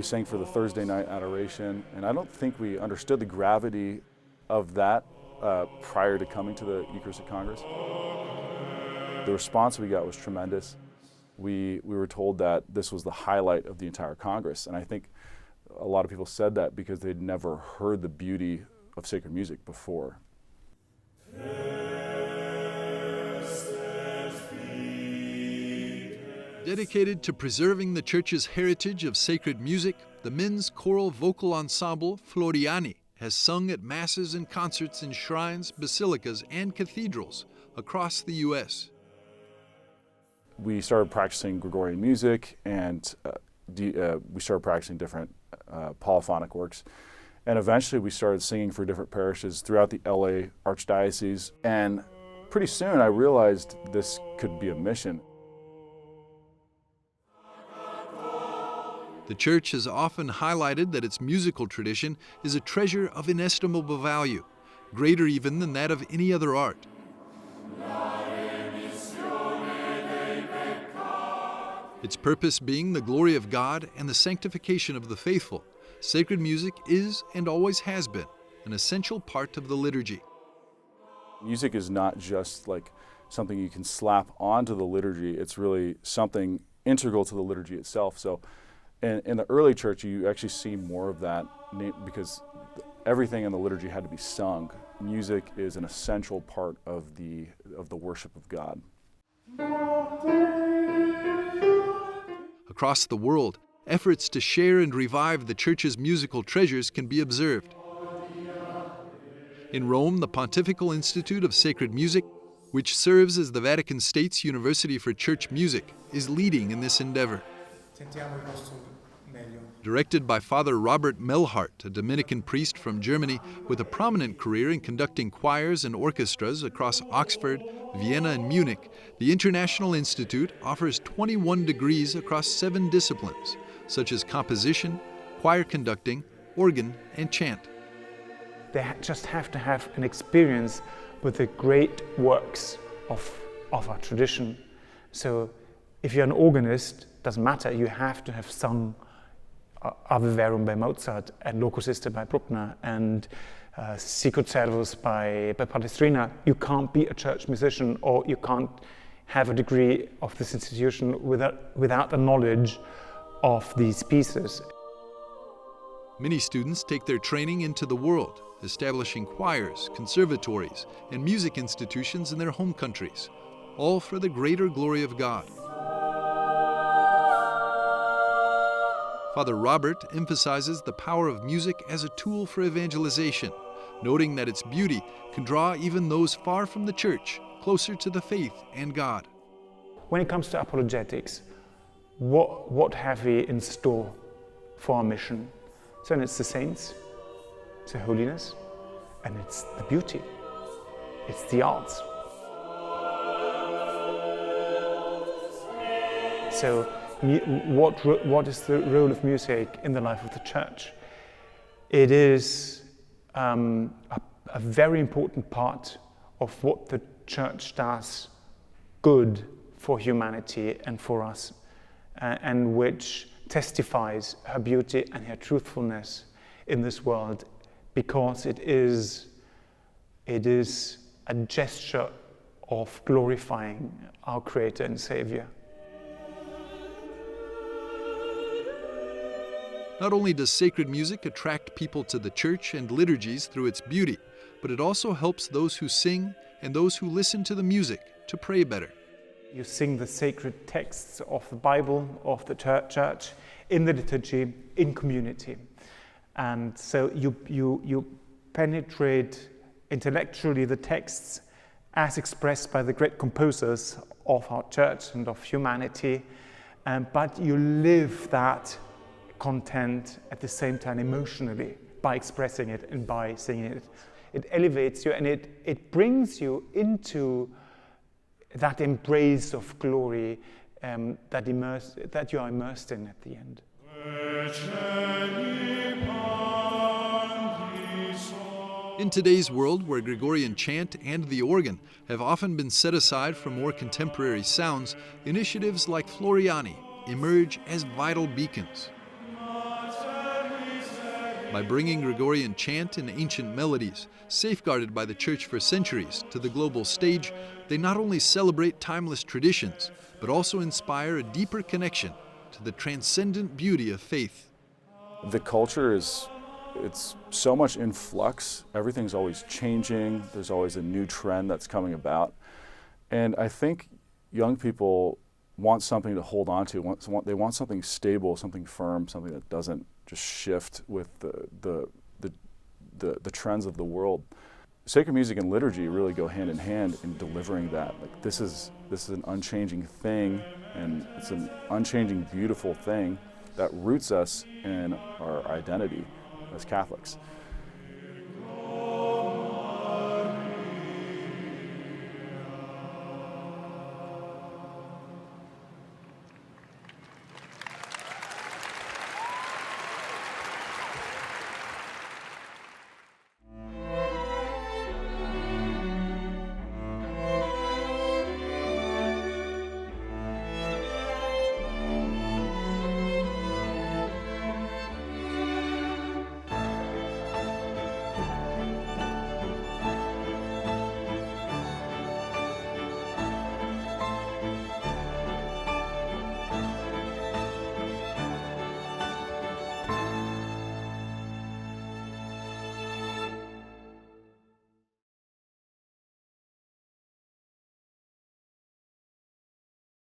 sang for the Thursday night adoration, and I don't think we understood the gravity of that prior to coming to the Eucharistic Congress. The response we got was tremendous. We were told that this was the highlight of the entire Congress, and I think a lot of people said that because they'd never heard the beauty of sacred music before. Dedicated to preserving the Church's heritage of sacred music, the men's choral vocal ensemble Floriani has sung at masses and concerts in shrines, basilicas, and cathedrals across the U.S. We started practicing Gregorian music, and we started practicing different polyphonic works. And eventually we started singing for different parishes throughout the LA Archdiocese. And pretty soon I realized this could be a mission. The Church has often highlighted that its musical tradition is a treasure of inestimable value, greater even than that of any other art. Its purpose being the glory of God and the sanctification of the faithful, sacred music is and always has been an essential part of the liturgy. Music is not just like something you can slap onto the liturgy, it's really something integral to the liturgy itself. So in the early church, you actually see more of that because everything in the liturgy had to be sung. Music is an essential part of the worship of God. Across the world, efforts to share and revive the Church's musical treasures can be observed. In Rome, the Pontifical Institute of Sacred Music, which serves as the Vatican State's University for Church Music, is leading in this endeavor. Directed by Father Robert Mehlhart, a Dominican priest from Germany with a prominent career in conducting choirs and orchestras across Oxford, Vienna, and Munich, the International Institute offers 21 degrees across 7 disciplines, such as composition, choir conducting, organ, and chant. They just have to have an experience with the great works of our tradition. So if you're an organist, doesn't matter, you have to have sung Ave Verum by Mozart and Locus Iste by Bruckner and Sicut Servus by Palestrina. You can't be a church musician, or you can't have a degree of this institution without a knowledge of these pieces. Many students take their training into the world, establishing choirs, conservatories, and music institutions in their home countries, all for the greater glory of God. Father Robert emphasizes the power of music as a tool for evangelization, noting that its beauty can draw even those far from the Church closer to the faith and God. When it comes to apologetics, what have we in store for our mission? So it's the saints, it's the holiness, and it's the beauty, it's the arts. So what is the role of music in the life of the Church? It is a very important part of what the Church does good for humanity and for us, and which testifies her beauty and her truthfulness in this world, because it is a gesture of glorifying our Creator and Savior. Not only does sacred music attract people to the Church and liturgies through its beauty, but it also helps those who sing and those who listen to the music to pray better. You sing the sacred texts of the Bible, of the Church, in the liturgy, in community. And so you penetrate intellectually the texts as expressed by the great composers of our Church and of humanity, but you live that content at the same time emotionally by expressing it and by singing it. It elevates you and it brings you into that embrace of glory that you are immersed in at the end. In today's world, where Gregorian chant and the organ have often been set aside for more contemporary sounds, initiatives like Floriani emerge as vital beacons. by bringing Gregorian chant and ancient melodies, safeguarded by the Church for centuries, to the global stage. They not only celebrate timeless traditions, but also inspire a deeper connection to the transcendent beauty of faith. The culture it's so much in flux. Everything's always changing. There's always a new trend that's coming about. And I think young people want something to hold on to. They want something stable, something firm, something that doesn't just shift with the trends of the world. Sacred music and liturgy really go hand in hand in delivering that. Like this is an unchanging thing, and it's an unchanging, beautiful thing that roots us in our identity as Catholics.